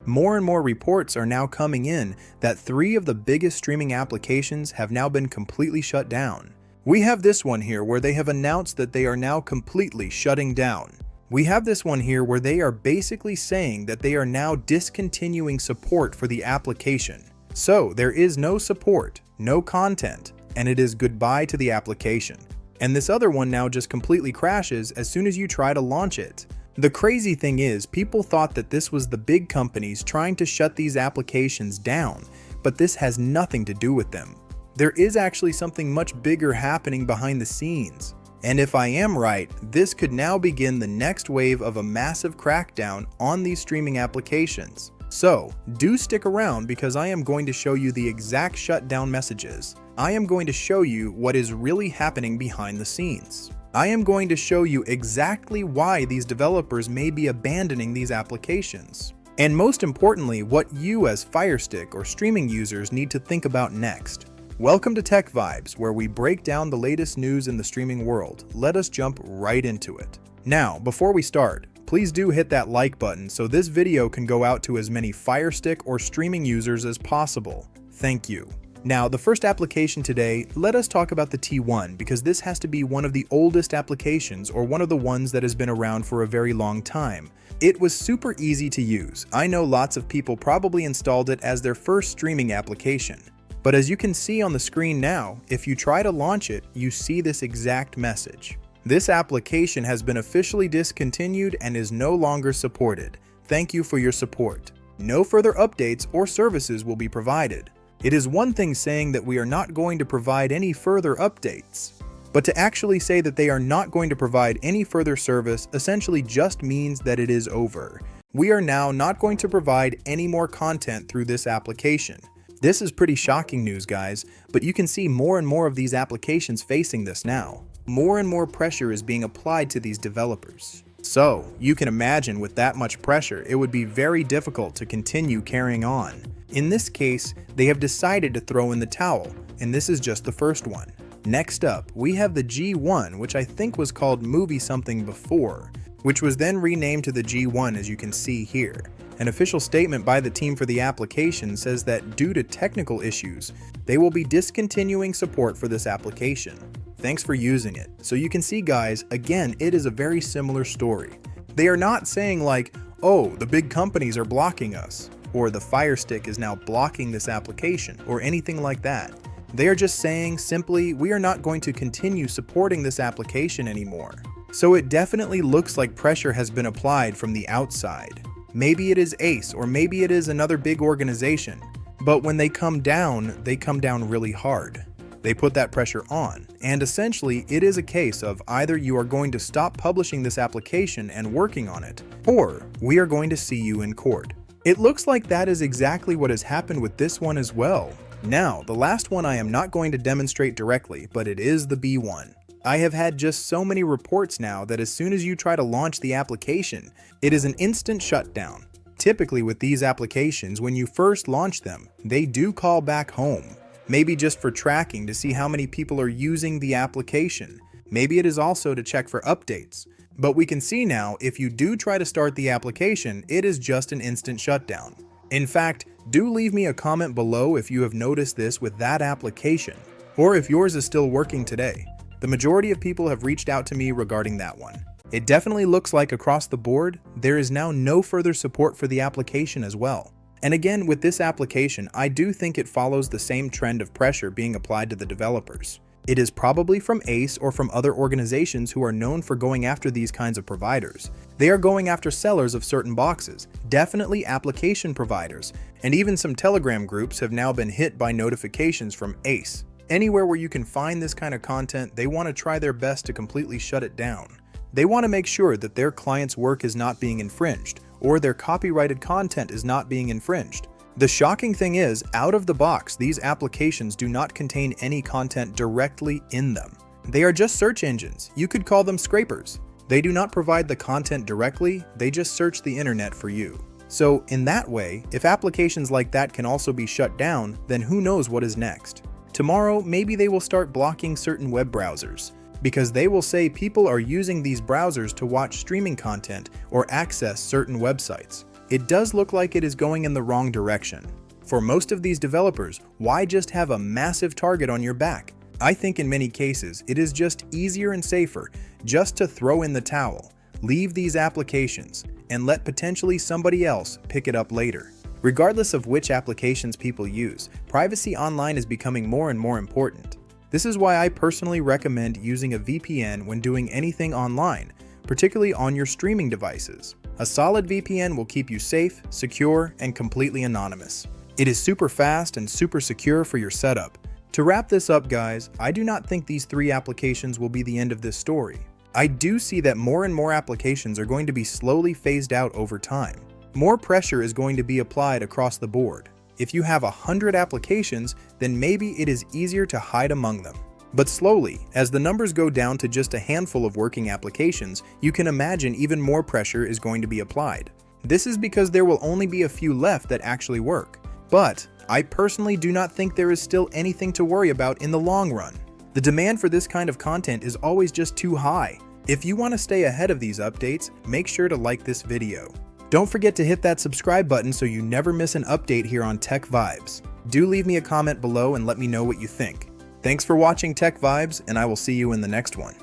More and more reports are now coming in that 3 of the biggest streaming applications have now been completely shut down. We have this one here where they have announced that they are now completely shutting down. We have this one here where they are basically saying that they are now discontinuing support for the application. So there is no support, no content, and it is goodbye to the application. And this other one now just completely crashes as soon as you try to launch it. The crazy thing is, people thought that this was the big companies trying to shut these applications down, but this has nothing to do with them. There is actually something much bigger happening behind the scenes. And if I am right, this could now begin the next wave of a massive crackdown on these streaming applications. So, do stick around because I am going to show you the exact shutdown messages. I am going to show you what is really happening behind the scenes. I am going to show you exactly why these developers may be abandoning these applications. And most importantly, what you as Fire Stick or streaming users need to think about next. Welcome to TechVibes, where we break down the latest news in the streaming world. Let us jump right into it. Now, before we start, please do hit that like button so this video can go out to as many Fire Stick or streaming users as possible. Thank you. Now, the first application today, let us talk about the T1 because this has to be one of the oldest applications or one of the ones that has been around for a very long time. It was super easy to use. I know lots of people probably installed it as their first streaming application. But as you can see on the screen now, if you try to launch it, you see this exact message. This application has been officially discontinued and is no longer supported. Thank you for your support. No further updates or services will be provided. It is one thing saying that we are not going to provide any further updates, but to actually say that they are not going to provide any further service essentially just means that it is over. We are now not going to provide any more content through this application. This is pretty shocking news, guys, but you can see more and more of these applications facing this now. More and more pressure is being applied to these developers. So, you can imagine with that much pressure, it would be very difficult to continue carrying on. In this case, they have decided to throw in the towel, and this is just the first one. Next up, we have the G1, which I think was called Movie Something before, which was then renamed to the G1 as you can see here. An official statement by the team for the application says that due to technical issues, they will be discontinuing support for this application. Thanks for using it. So you can see, guys, again, it is a very similar story. They are not saying like, oh, the big companies are blocking us, or the Fire Stick is now blocking this application, or anything like that. They are just saying simply, we are not going to continue supporting this application anymore. So it definitely looks like pressure has been applied from the outside. Maybe it is Ace, or maybe it is another big organization. But when they come down really hard. They put that pressure on, and essentially it is a case of either you are going to stop publishing this application and working on it, or we are going to see you in court. It looks like that is exactly what has happened with this one as well. Now, the last one I am not going to demonstrate directly, but it is the B1. I have had just so many reports now that as soon as you try to launch the application, it is an instant shutdown. Typically with these applications, when you first launch them, they do call back home. Maybe just for tracking to see how many people are using the application. Maybe it is also to check for updates. But we can see now, if you do try to start the application, it is just an instant shutdown. In fact, do leave me a comment below if you have noticed this with that application, or if yours is still working today. The majority of people have reached out to me regarding that one. It definitely looks like across the board, there is now no further support for the application as well. And again, with this application, I do think it follows the same trend of pressure being applied to the developers. It is probably from Ace or from other organizations who are known for going after these kinds of providers. They are going after sellers of certain boxes, definitely application providers, and even some Telegram groups have now been hit by notifications from Ace. Anywhere where you can find this kind of content, they want to try their best to completely shut it down. They want to make sure that their client's work is not being infringed, or their copyrighted content is not being infringed. The shocking thing is, out of the box, these applications do not contain any content directly in them. They are just search engines. You could call them scrapers. They do not provide the content directly, they just search the internet for you. So in that way, if applications like that can also be shut down, then who knows what is next. Tomorrow, maybe they will start blocking certain web browsers, because they will say people are using these browsers to watch streaming content or access certain websites. it does look like it is going in the wrong direction. For most of these developers, why just have a massive target on your back? I think in many cases, it is just easier and safer just to throw in the towel, leave these applications, and let potentially somebody else pick it up later. Regardless of which applications people use, privacy online is becoming more and more important. This is why I personally recommend using a VPN when doing anything online, particularly on your streaming devices. A solid VPN will keep you safe, secure, and completely anonymous. It is super fast and super secure for your setup. To wrap this up, guys, I do not think these 3 applications will be the end of this story. I do see that more and more applications are going to be slowly phased out over time. More pressure is going to be applied across the board. If you have 100 applications, then maybe it is easier to hide among them. But slowly, as the numbers go down to just a handful of working applications, you can imagine even more pressure is going to be applied. This is because there will only be a few left that actually work. But I personally do not think there is still anything to worry about in the long run. The demand for this kind of content is always just too high. If you want to stay ahead of these updates, make sure to like this video. Don't forget to hit that subscribe button so you never miss an update here on TechVibes. Do leave me a comment below and let me know what you think. Thanks for watching TechVibes, and I will see you in the next one.